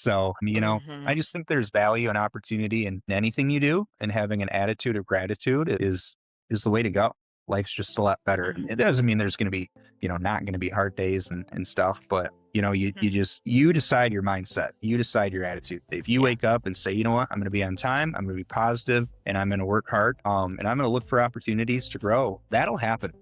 So, I Mhm. just think there's value and opportunity in anything you do, and having an attitude of gratitude is the way to go. Life's just a lot better. And it Mhm. doesn't mean there's going to be, not going to be hard days and stuff, but Mhm. you decide your mindset. You decide your attitude. If you Yeah. wake up and say, you know what, I'm going to be on time, I'm going to be positive, and I'm going to work hard, and I'm going to look for opportunities to grow, that'll happen.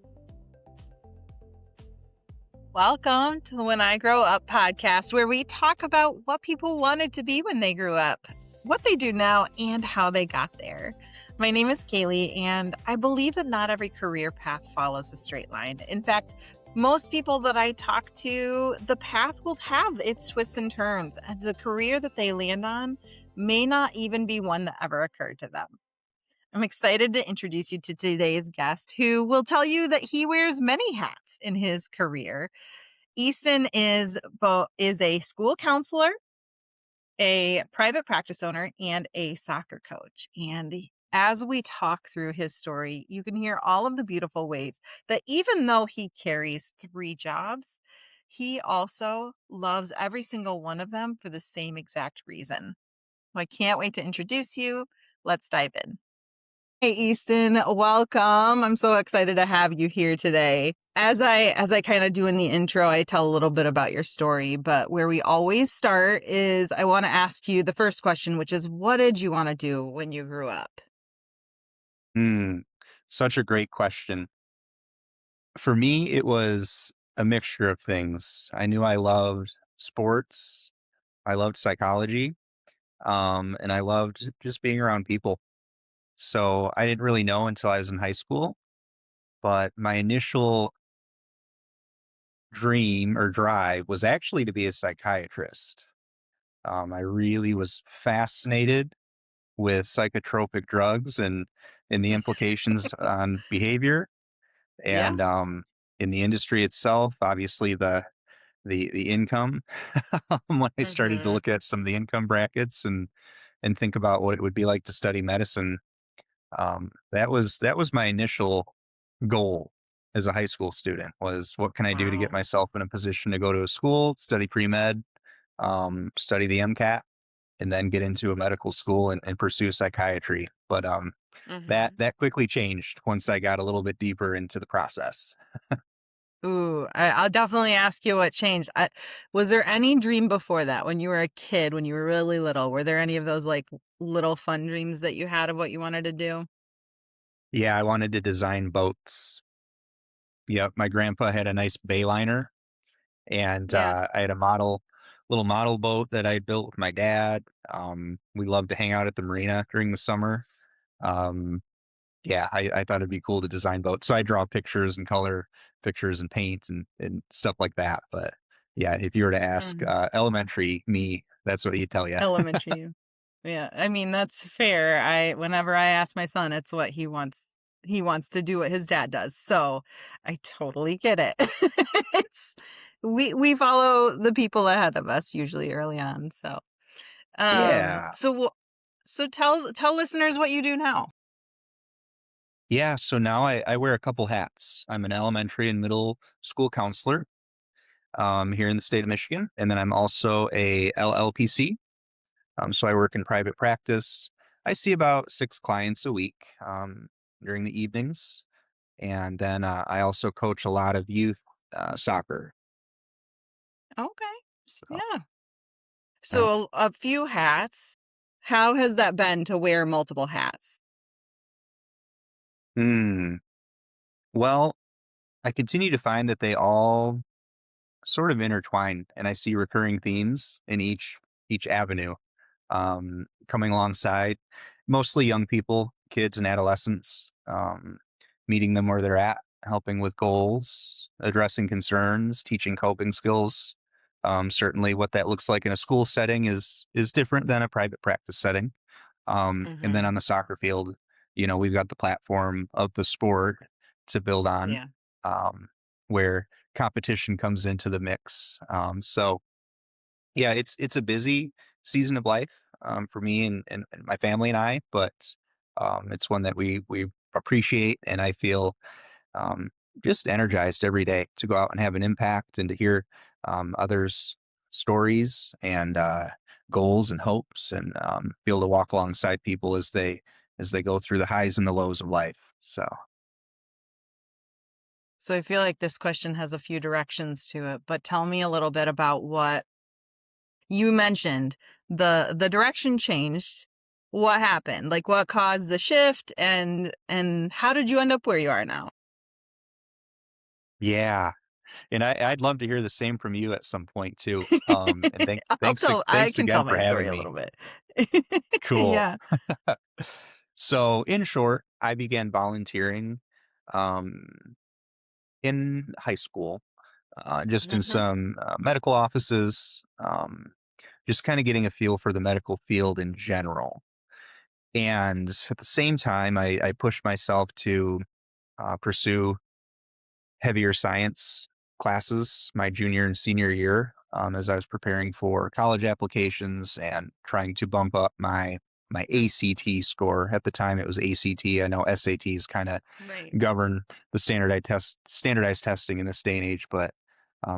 Welcome to the When I Grow Up podcast, where we talk about what people wanted to be when they grew up, what they do now, and how they got there. My name is Kaylee, and I believe that not every career path follows a straight line. In fact, most people that I talk to, the path will have its twists and turns, and the career that they land on may not even be one that ever occurred to them. I'm excited to introduce you to today's guest, who will tell you that he wears many hats in his career. Easton is a school counselor, a private practice owner, and a soccer coach. And as we talk through his story, you can hear all of the beautiful ways that even though he carries three jobs, he also loves every single one of them for the same exact reason. Well, I can't wait to introduce you. Let's dive in. Hey Easton, welcome. I'm so excited to have you here today. As I kind of do in the intro, I tell a little bit about your story, but where we always start is I want to ask you the first question, which is what did you want to do when you grew up? Hmm. Such a great question. For me, it was a mixture of things. I knew I loved sports, I loved psychology, and I loved just being around people. So I didn't really know until I was in high school, but my initial dream or drive was actually to be a psychiatrist. I really was fascinated with psychotropic drugs and the implications on behavior Yeah. and in the industry itself. Obviously, the income when I started to Mhm. look at some of the income brackets and think about what it would be like to study medicine. That was my initial goal as a high school student, was what can I do to get Wow. myself in a position to go to a school, study pre-med, study the MCAT, and then get into a medical school and pursue psychiatry. But that Mhm. that quickly changed once I got a little bit deeper into the process. Ooh, I'll definitely ask you what changed. Was there any dream before that when you were a kid, when you were really little? Were there any of those like little fun dreams that you had of what you wanted to do? Yeah, I wanted to design boats. Yep, my grandpa had a nice Bayliner, and Yeah. I had a little model boat that I built with my dad. We loved to hang out at the marina during the summer. Um, yeah, I thought it'd be cool to design boats. So I draw pictures and color pictures and paint and stuff like that. But yeah, if you were to ask elementary me, that's what he'd tell you. Elementary. Yeah, I mean, that's fair. Whenever I ask my son, it's what he wants. He wants to do what his dad does. So I totally get it. It's we follow the people ahead of us usually early on. So um Yeah. so wh- so tell listeners what you do now. Yeah. So now I wear a couple hats. I'm an elementary and middle school counselor here in the state of Michigan. And then I'm also a LLPC. So I work in private practice. I see about 6 clients a week during the evenings. And then I also coach a lot of youth soccer. Okay. So, Yeah. yeah. So a few hats. How has that been to wear multiple hats? Hmm. Well, I continue to find that they all sort of intertwine, and I see recurring themes in each avenue coming alongside mostly young people, kids and adolescents, meeting them where they're at, helping with goals, addressing concerns, teaching coping skills. Certainly, what that looks like in a school setting is different than a private practice setting. And then Mhm. on the soccer field, we've got the platform of the sport to build on, Yeah. um, where competition comes into the mix. So yeah, it's a busy season of life for me and my family and I, but it's one that we appreciate, and I feel um, just energized every day to go out and have an impact and to hear others' stories and goals and hopes, and be able to walk alongside people as they go through the highs and the lows of life. So So I feel like this question has a few directions to it, but tell me a little bit about what you mentioned. The direction changed. What happened? Like what caused the shift and how did you end up where you are now? yeah, and I'd love to hear the same from you at some point too. And I thanks can tell again for my story having a me. little bit. Cool. Yeah. So in short, I began volunteering um, in high school, just in Mhm. some medical offices, just kind of getting a feel for the medical field in general. And at the same time, I pushed myself to pursue heavier science classes my junior and senior year, as I was preparing for college applications and trying to bump up my ACT score. At the time, it was ACT. I know SATs kind of Right. govern the standardized testing in this day and age, but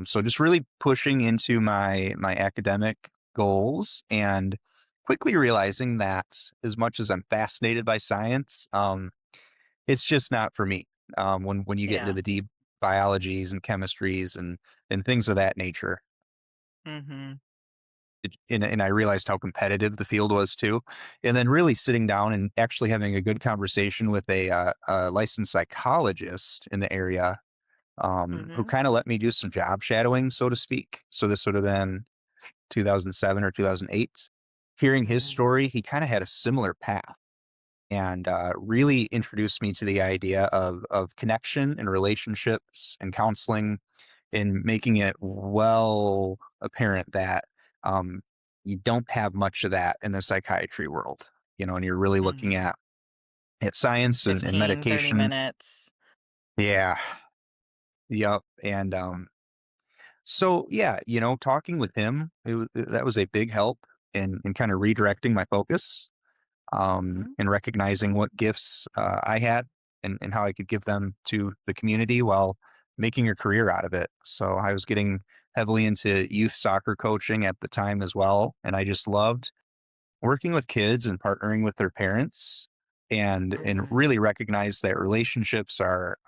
so just really pushing into my academic goals and quickly realizing that as much as I'm fascinated by science, it's just not for me. When you get into Yeah. the deep biologies and chemistries and things of that nature, Mhm. and I realized how competitive the field was too. And then really sitting down and actually having a good conversation with a licensed psychologist in the area, who Mhm. kind of let me do some job shadowing, so to speak. So this would have been 2007 or 2008. Hearing his Mhm. story, he kind of had a similar path and really introduced me to the idea of connection and relationships and counseling, and making it well apparent that um, you don't have much of that in the psychiatry world. And you're really looking Mhm. at science and 15, 30 medication. minutes. Yeah, yep, and so yeah, talking with him, that was a big help in kind of redirecting my focus, Mhm. and recognizing what gifts I had, and how I could give them to the community while making a career out of it. So I was getting heavily into youth soccer coaching at the time as well. And I just loved working with kids and partnering with their parents, and Mhm. really recognize that relationships are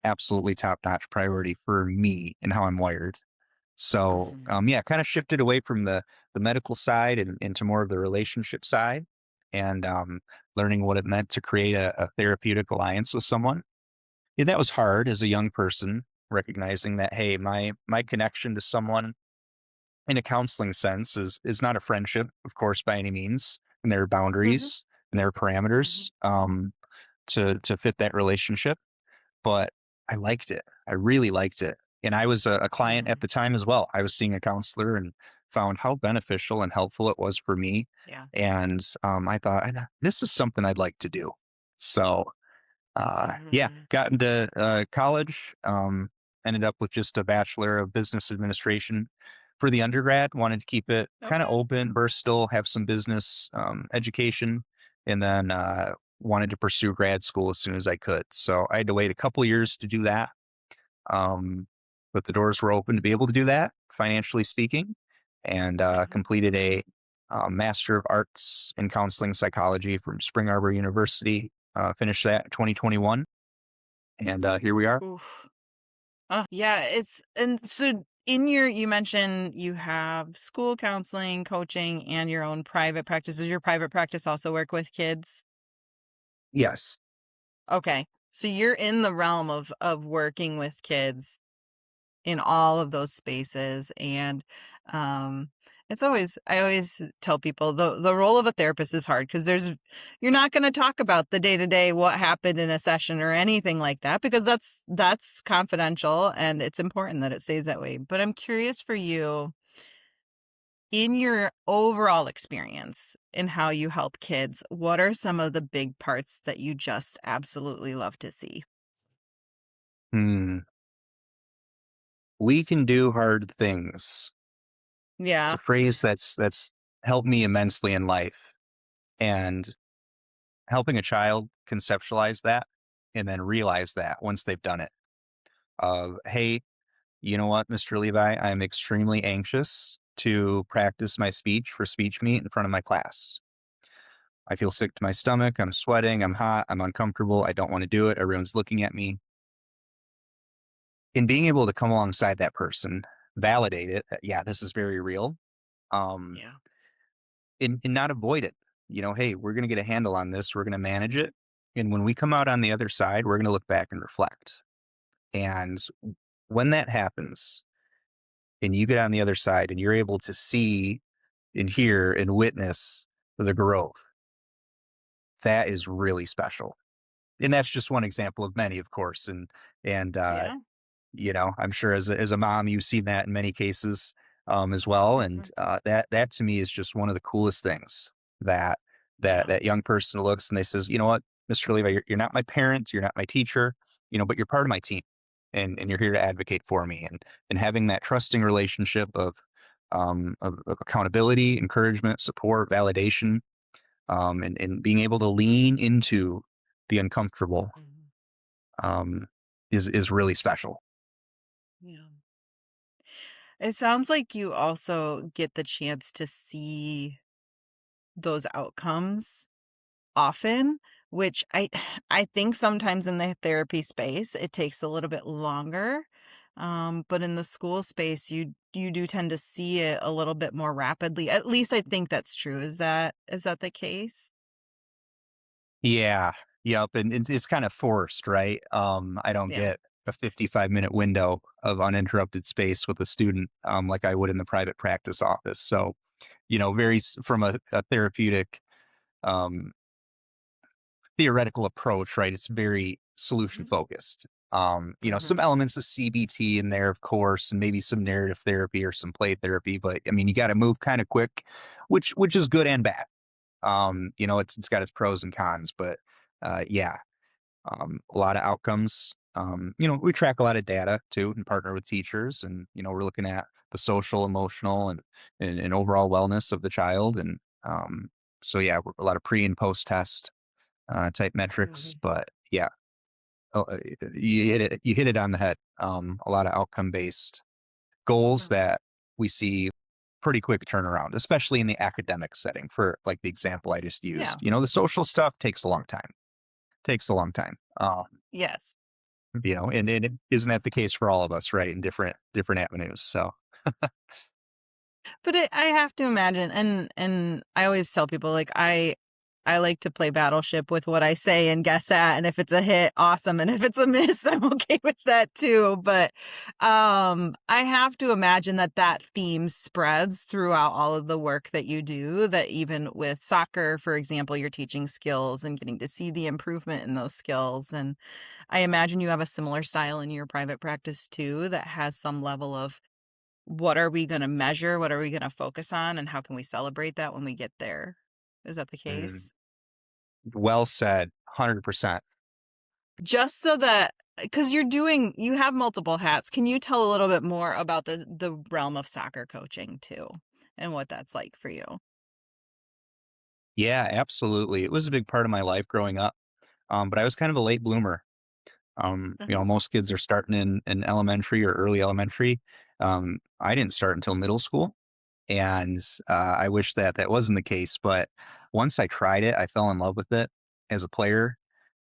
absolutely top notch priority for me and how I'm wired. So, Mhm. yeah, kind of shifted away from the medical side and into more of the relationship side, and learning what it meant to create a therapeutic alliance with someone. And that was hard as a young person, recognizing that hey, my connection to someone in a counseling sense is not a friendship, of course, by any means, and there are Mhm. boundaries and there are Mhm. parameters to fit that relationship, but I liked it. I really liked it. And I was a client at Mhm. the time as well. I was seeing a counselor and found how beneficial and helpful it was for me. Yeah. And I thought, this is something I'd like to do. So, yeah, Mhm. got into college, ended up with just a Bachelor of Business Administration for the undergrad. Wanted to keep it kind of Okay. open, but still have some business education. And then wanted to pursue grad school as soon as I could. So I had to wait a couple years to do that. Um, but the doors were open to be able to do that, financially speaking, and Mhm. completed a Master of Arts in Counseling Psychology from Spring Arbor University. Finished that in 2021, and here we are. Oof. Yeah, it's and so in your you mentioned you have school counseling, coaching, and your own private practice. Does your private practice also work with kids? Yes. Okay. So you're in the realm of working with kids in all of those spaces and it's always I always tell people the role of a therapist is hard because there's you're not going to talk about the day to day what happened in a session or anything like that because that's confidential and it's important that it stays that way. But I'm curious for you in your overall experience in how you help kids, what are some of the big parts that you just absolutely love to see? Hmm. We can do hard things. It's a Yeah. phrase that's helped me immensely in life, and helping a child conceptualize that and then realize that once they've done it, of hey, you know what, Mr. Levi, I'm extremely anxious to practice my speech for speech meet in front of my class. I feel sick to my stomach. I'm sweating. I'm hot. I'm uncomfortable. I don't want to do it. Everyone's looking at me. In being able to come alongside that person, validate it, that, yeah, this is very real, um, Yeah. and not avoid it. Hey, we're going to get a handle on this. We're going to manage it. And when we come out on the other side, we're going to look back and reflect. And when that happens, and you get on the other side and you're able to see and hear and witness the growth, that is really special. And that's just one example of many, of course. And Yeah. I'm sure as a mom, you've seen that in many cases, as well. And Mhm. that to me is just one of the coolest things that Yeah. that young person looks and they says, you know what, Mr. Levi, you're not my parent, you're not my teacher, but you're part of my team, and you're here to advocate for me, and having that trusting relationship of accountability, encouragement, support, validation, and being able to lean into the uncomfortable, Mhm. um, is really special. Yeah. It sounds like you also get the chance to see those outcomes often, which I think sometimes in the therapy space, it takes a little bit longer. But in the school space, you do tend to see it a little bit more rapidly. At least I think that's true. Is that the case? Yeah. Yep, and it's kind of forced, right? I don't Yeah. get a 55-minute window of uninterrupted space with a student, like I would in the private practice office. So, very from a therapeutic, um, theoretical approach, right? It's very solution Mhm. focused. Some Mhm. elements of CBT in there, of course, and maybe some narrative therapy or some play therapy. But I mean, you got to move kind of quick, which is good and bad. It's got its pros and cons, but yeah, a lot of outcomes. We track a lot of data too and partner with teachers, and we're looking at the social, emotional, and overall wellness of the child. And so yeah, a lot of pre and post test type metrics. Mhm. But yeah, you hit it on the head. A lot of outcome based goals Mhm. that we see pretty quick turnaround, especially in the academic setting. For like the example I just Yeah. used, the social stuff takes a long time. Takes a long time. Yes. And isn't that the case for all of us, right? In different avenues. So, But I have to imagine, and I always tell people, like, I like to play Battleship with what I say and guess at, and if it's a hit, awesome, and if it's a miss, I'm okay with that too, but, I have to imagine that that theme spreads throughout all of the work that you do, that even with soccer, for example, you're teaching skills and getting to see the improvement in those skills, and I imagine you have a similar style in your private practice too that has some level of what are we gonna measure? What are we gonna focus on? And how can we celebrate that when we get there? Is that the mm, case? well said, 100%. Just so that because you have multiple hats. Can you tell a little bit more about the realm of soccer coaching too, and what that's like for you? Yeah, absolutely. It was a big part of my life growing up. But I was kind of a late bloomer. Mhm. Most kids are starting in elementary or early elementary. I didn't start until middle school. And I wish that that wasn't the case. But once I tried it, I fell in love with it as a player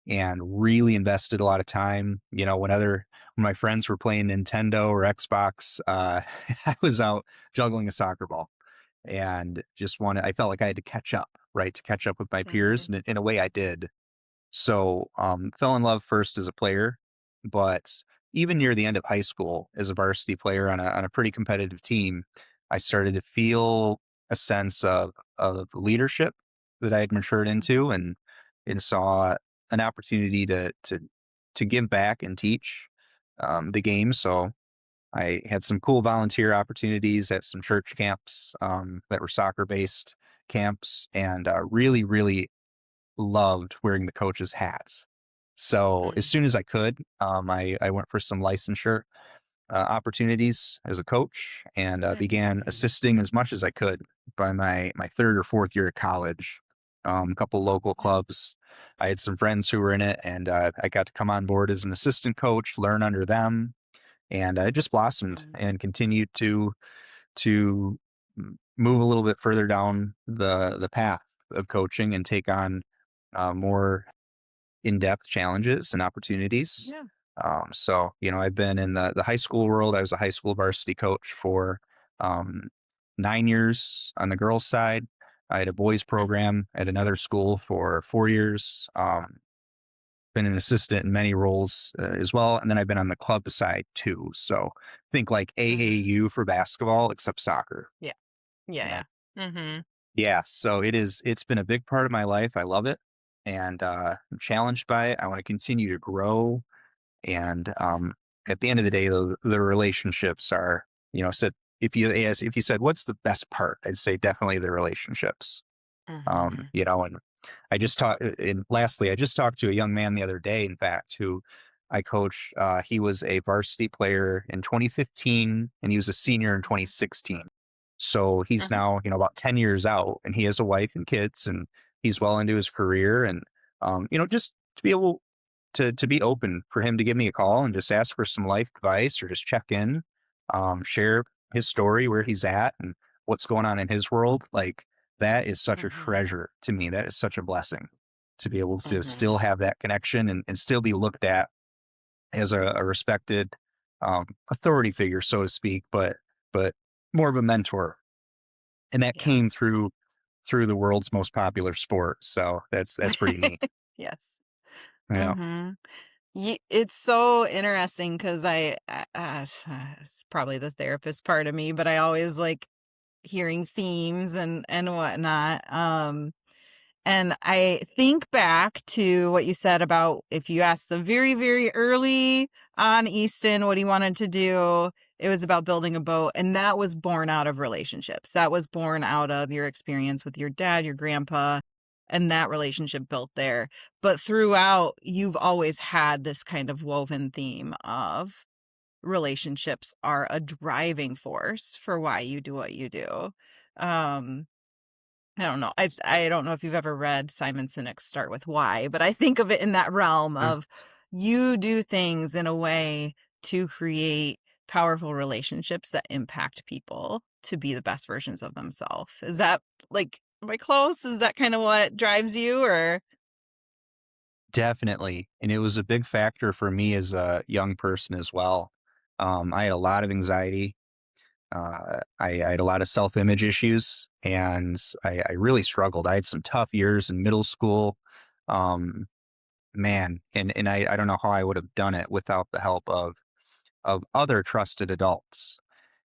and really invested a lot of time. When my friends were playing Nintendo or Xbox, I was out juggling a soccer ball and I felt like I had to catch up, right? To catch up with my peers. Mhm. And in a way I did. So, fell in love first as a player, but even near the end of high school as a varsity player on a pretty competitive team, I started to feel a sense of leadership that I had matured Mhm. into, and saw an opportunity to give back and teach the game. So I had some cool volunteer opportunities at some church camps that were soccer based camps, and really, really loved wearing the coach's hats. So as Mm. soon as I could, I went for some licensure opportunities as a coach, and began Mhm. assisting as much as I could by my third or fourth year of college. A couple local Yeah. clubs. I had some friends who were in it, and I got to come on board as an assistant coach, learn under them, and it just blossomed Mhm. and continued to move a little bit further down the path of coaching and take on more in-depth challenges and opportunities. Yeah. So, I've been in the high school world. I was a high school varsity coach for um, 9 years on the girls' side. I had a boys Mhm. program at another school for 4 years. Been an assistant in many roles as well, and then I've been on the club side too. So think like Mhm. AAU for basketball, except soccer. Yeah. Yeah, And yeah. Mhm. yeah, so it's been a big part of my life. I love it, and I'm challenged by it. I want to continue to grow. And at the end of the day, though, the relationships are, said if you said what's the best part, I'd say definitely the relationships. Mhm. And I just talked. And lastly, I just talked to a young man the other day, in fact, who I coach. He was a varsity player in 2015, and he was a senior in Mhm. 2016. So he's Mhm. now, about 10 years out, and he has a wife and kids, and he's well into his career. And just to be able to be open for him to give me a call and just ask for some life advice or just check in, share his story, where he's at, and what's going on in his world. Like that is such a Mhm. treasure to me. That is such a blessing to be able to Mhm. still have that connection and still be looked at as a respected authority figure, so to speak, but more of a mentor. And that Yeah. came through the world's most popular sport. So that's pretty neat. Yes. Yeah. Mhm. It's so interesting because it's probably the therapist part of me, but I always like hearing themes and whatnot. And I think back to what you said about if you asked them very, very early on Easton what he wanted to do, it was about building a boat. And that was born out of relationships. That was born out of your experience with your dad, your grandpa, and that relationship built there. But throughout, you've always had this kind of woven theme of relationships are a driving force for why you do what you do. Um, I don't know. I don't know if you've ever read Simon Sinek's Start With Why, but I think of it in that realm There's of you do things in a way to create powerful relationships that impact people to be the best versions of themselves. Is that like, am I close? Is that kind of what drives you or? Definitely, and it was a big factor for me as a young person as well. I had a lot of anxiety. I had a lot of self-image issues, and I really struggled. I had some tough years in middle school. Um, man, and I don't know how I would have done it without the help of other trusted adults.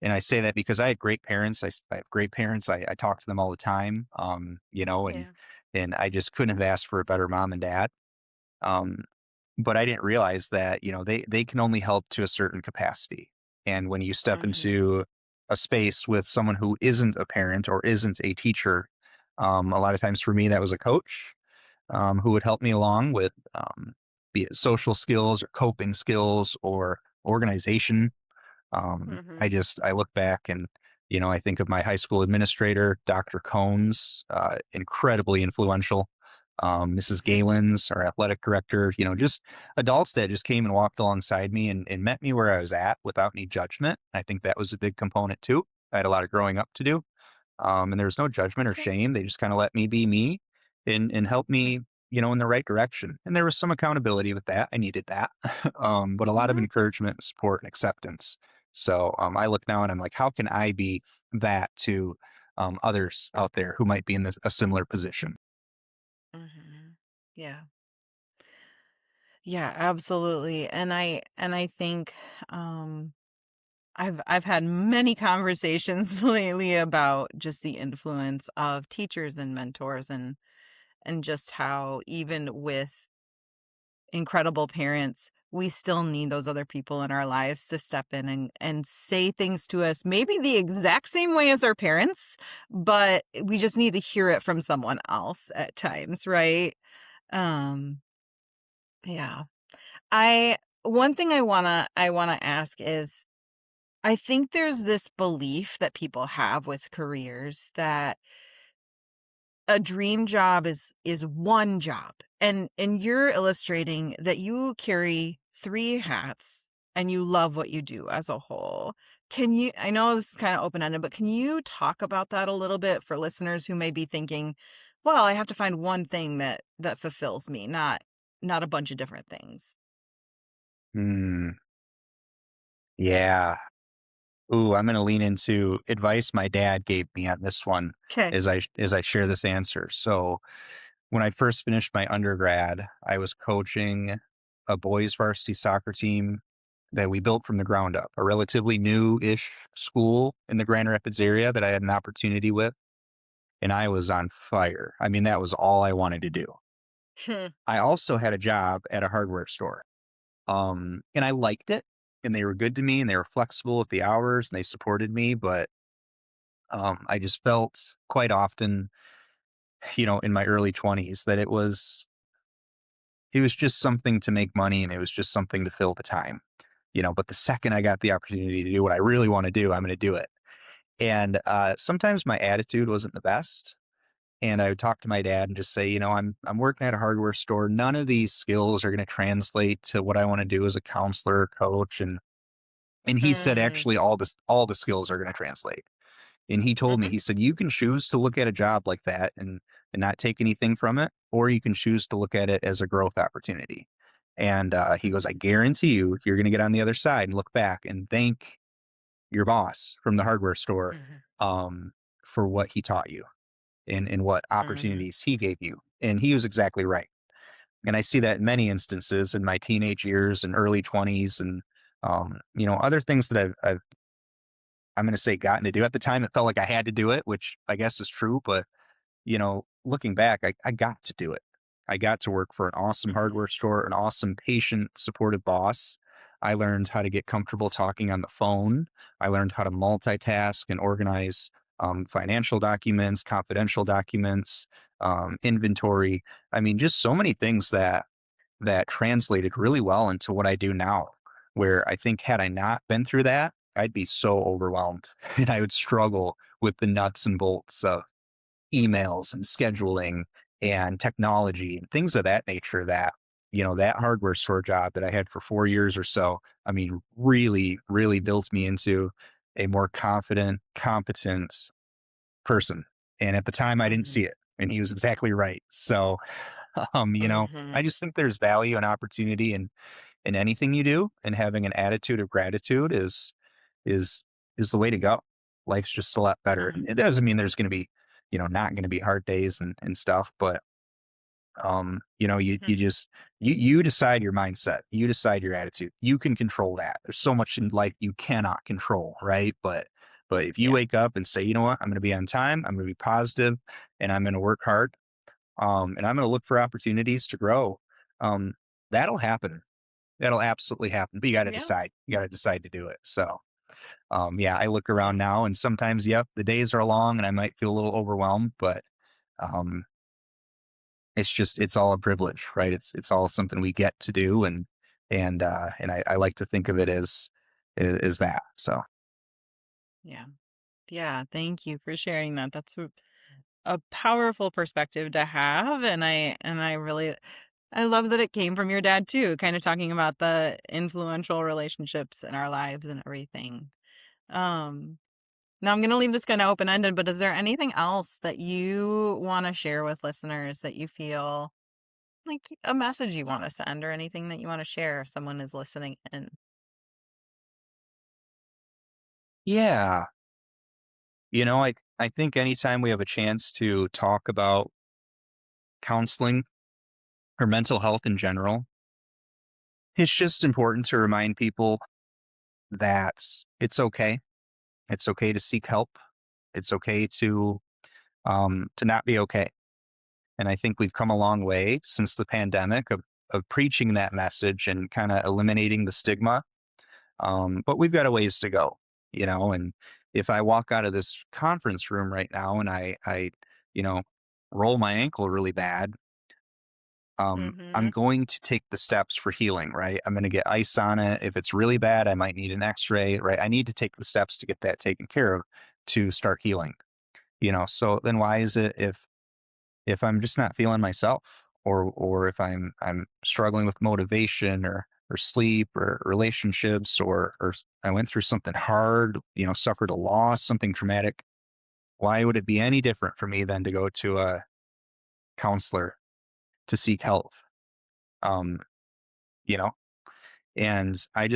And I say that because I had great parents. I have great parents. I talk to them all the time. Yeah. And I just couldn't have asked for a better mom and dad. Um, but I didn't realize that, they can only help to a certain capacity. And when you step Mhm. into a space with someone who isn't a parent or isn't a teacher, a lot of times for me, that was a coach who would help me along with be it social skills or coping skills or organization. Mhm. I look back and, I think of my high school administrator, Dr. Combs, incredibly influential. Mrs. Mhm. Galen's, our athletic director, just adults that just came and walked alongside me and met me where I was at without any judgment. I think that was a big component too. I had a lot of growing up to do. And there was no judgment or Okay. shame. They just kind of let me be me and help me, in the right direction. And there was some accountability with that. I needed that. But a lot of Mhm. encouragement, support, and acceptance. So I look now and I'm like, how can I be that to others out there who might be in a similar position? Mhm. Yeah. Yeah, absolutely. And I think um I've had many conversations lately about just the influence of teachers and mentors and just how even with incredible parents, we still need those other people in our lives to step in and say things to us maybe the exact same way as our parents, but we just need to hear it from someone else at times, right? Um yeah. I One thing I wanna ask is I think there's this belief that people have with careers that a dream job is one job. And you're illustrating that you carry 3 hats and you love what you do as a whole. Can you I know this is kinda open-ended, but can you talk about that a little bit for listeners who may be thinking, "Well, I have to find one thing that fulfills me, not a bunch of different things." Mm, yeah. Ooh, I'm gonna lean into advice my dad gave me on this one Okay. as I share this answer. So, when I first finished my undergrad, I was coaching a boys varsity soccer team that we built from the ground up, a relatively new-ish school in the Grand Rapids area that I had an opportunity with, and I was on fire. I mean, that was all I wanted to do. Hmm. I also had a job at a hardware store, and I liked it, and they were good to me, and they were flexible with the hours, and they supported me, but I just felt quite often, in my early 20s that it was just something to make money and it was just something to fill the time. But the second I got the opportunity to do what I really want to do, I'm going to do it. And sometimes my attitude wasn't the best. And I would talk to my dad and just say, I'm working at a hardware store. None of these skills are going to translate to what I want to do as a counselor or coach. And he said, Mm. actually, all the skills are going to translate. And he told me, Mhm. he said, you can choose to look at a job like that and not take anything from it, or you can choose to look at it as a growth opportunity. And he goes, I guarantee you're going to get on the other side and look back and thank your boss from the hardware store Mhm. um, for what he taught you and what Mhm. opportunities he gave you. And he was exactly right. And I see that in many instances in my teenage years and early 20s and, other things that I'm going to say gotten to do. At the time, it felt like I had to do it, which I guess is true. But, looking back, I got to do it. I got to work for an awesome Mhm. hardware store, an awesome, patient, supportive boss. I learned how to get comfortable talking on the phone. I learned how to multitask and organize financial documents, confidential documents, inventory. I mean, just so many things that translated really well into what I do now, where I think had I not been through that, I'd be so overwhelmed and I would struggle with the nuts and bolts of emails and scheduling and technology and things of that nature that hardware store job that I had for 4 years or so, I mean, really, really built me into a more confident, competent person. And at the time I didn't see Mhm. it. And he was exactly right. So, I Mhm. just think there's value and opportunity in anything you do, and having an attitude of gratitude is is the way to go. Life's just a lot better. Mhm. And it doesn't mean there's going to be, not going to be hard days and stuff, but you Mhm. just you decide your mindset, you decide your attitude. You can control that. There's so much in life you cannot control, right? But if you Yeah. wake up and say, you know what, I'm going to be on time, I'm going to be positive, and I'm going to work hard, and I'm going to look for opportunities to grow. Um, that'll happen. That'll absolutely happen. But you got to Yeah. decide. You got to decide to do it. So, yeah, I look around Yeah. now, and sometimes, yep, the days are long, and I might feel a little overwhelmed, but um, it's all a privilege, right? It's all something we get to do, and I like to think of it as that. So, Yeah. Yeah. Thank you for sharing that. That's a powerful perspective to have, and I really I love that it came from your dad too, kind of talking about the influential relationships in our lives and everything. Um, Now I'm gonna leave this kinda open-ended, but is there anything else that you wanna share with listeners that you feel like a message you wanna send or anything that you wanna share if someone is listening in? yeah, I think anytime we have a chance to talk about counseling or mental health in general, it's just important to remind people that it's okay. It's okay to seek help. It's okay to not be okay. And I think we've come a long way since the pandemic of preaching that message and kind of eliminating the stigma. But we've got a ways to go, and if I walk out of this conference room right now and I you know, roll my ankle really bad, I'm Mhm. going to take the steps for healing, right? I'm going to get ice on it. If it's really bad, I might need an x-ray, right? I need to take the steps to get that taken care of to start healing, so then why is it if I'm just not feeling myself, or if I'm struggling with motivation, or or sleep or relationships, or I went through something hard, suffered a loss, something traumatic, why would it be any different for me than to go to a counselor to seek help? Um, you know, and I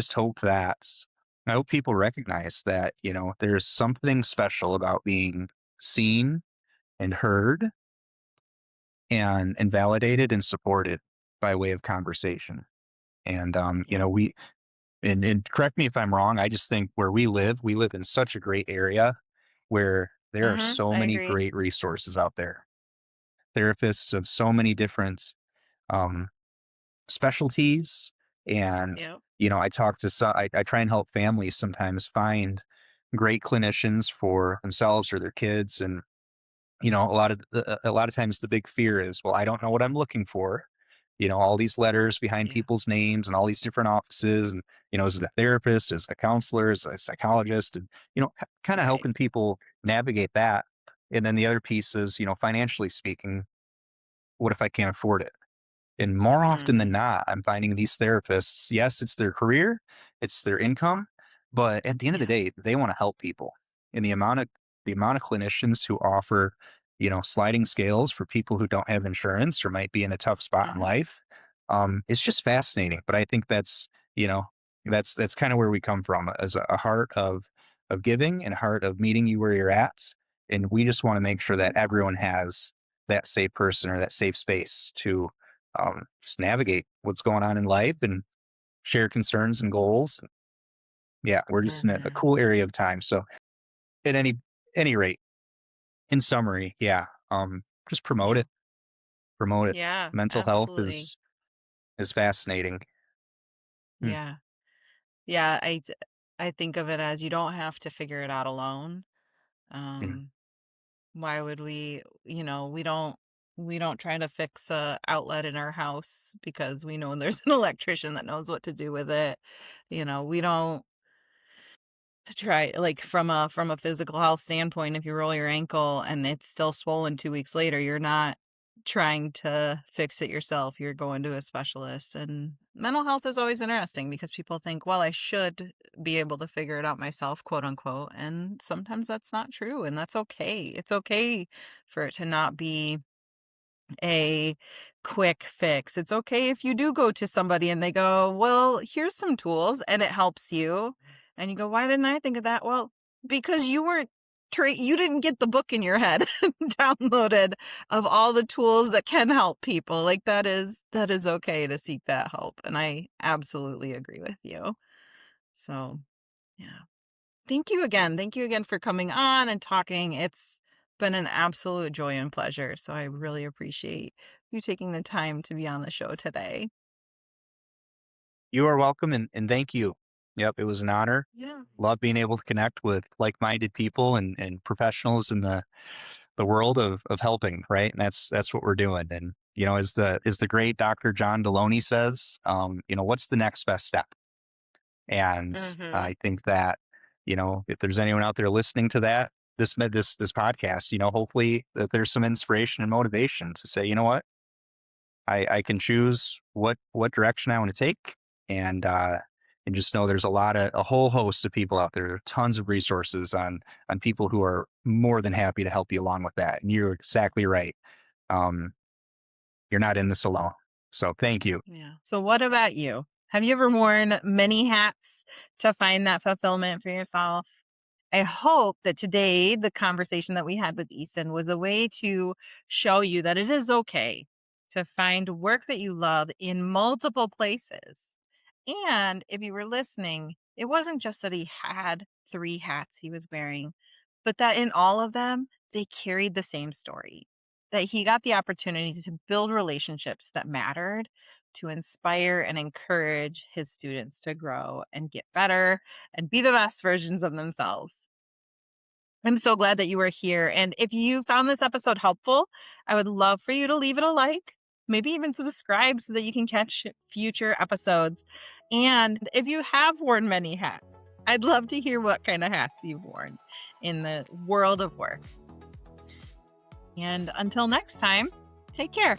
hope people recognize that, there's something special about being seen and heard and validated and supported by way of conversation. And Yeah. we and correct me if I'm wrong, I just think where we live in such a great area where there are so I many agree. great resources out there. Therapists of so many different um specialties. And Yep. I talk to some I try and help families sometimes find great clinicians for themselves or their kids. And a lot of times the big fear is, well, I don't know what I'm looking for. All these letters behind Yeah. people's names and all these different offices, and is it a therapist, is it a counselor, is it a psychologist, and kind of Right. helping people navigate that. And then the other piece is, financially speaking, what if I can't afford it? And more often than Mm-hmm. not, I'm finding these therapists, yes, it's their career, it's their income, but at the end of the Yeah. day, they want to help people. And the amount of clinicians who offer, sliding scales for people who don't have insurance or might be in a tough spot in Uh-huh. life, it's just fascinating. But I think you know, that's kind of where we come from, as a heart of giving and a heart of meeting you where you're at. And we just want to make sure that everyone has that safe person or that safe space to just navigate what's going on in life and share concerns and goals. Yeah, we're just in a Mm-hmm. cool area of time. So at any rate, in summary, yeah, just Yeah. promote it. Yeah. Mental health Absolutely. is fascinating. Mm, Yeah. Yeah. I think of it as you don't have to figure it out alone. mm. Um, why would we, we don't try to fix a outlet in our house because we know there's an electrician that knows what to do with it. We don't try, like, from a physical health standpoint. If you roll your ankle and it's still swollen 2 weeks later, you're not trying to fix it yourself, you're going to a specialist. And mental health is always interesting because people think, "Well, I should be able to figure it out myself," quote unquote, and sometimes that's not true, and that's okay. It's okay for it to not be a quick fix. It's okay if you do go to somebody and they go, "Well, here's some tools," and it helps you. And you go, "Why didn't I think of that?" Well, because you didn't get the book in your head downloaded of all the tools that can help people. Like, that is okay to seek that help. And I absolutely agree with you. So, yeah. Thank you again. Thank you again for coming on and talking. It's been an absolute joy and pleasure. So I really appreciate you taking the time to be on the show today. You are welcome, and thank you. Yep, it was an honor. Yeah. Love being able to connect with like-minded people and professionals in the world of helping, right? And that's what we're doing. And as the great Dr. John Deloney says, what's the next best step? And Mm-hmm. I think that, if there's anyone out there listening to that, this podcast, hopefully that there's some inspiration and motivation to say, you know what, I can choose what direction I want to take. And just know there's a whole host of people out there, tons of resources on people who are more than happy to help you along with that. And you're exactly right. Um, you're not in this alone. So thank you. Yeah. So what about you? Have you ever worn many hats to find that fulfillment for yourself? I hope that today, the conversation that we had with Easton was a way to show you that it is okay to find work that you love in multiple places. And if you were listening, it wasn't just that he had three hats he was wearing, but that in all of them, they carried the same story. That he got the opportunity to build relationships that mattered, to inspire and encourage his students to grow and get better and be the best versions of themselves. I'm so glad that you were here. And if you found this episode helpful, I would love for you to leave it a like, maybe even subscribe so that you can catch future episodes. And if you have worn many hats, I'd love to hear what kind of hats you've worn in the world of work. And until next time, take care.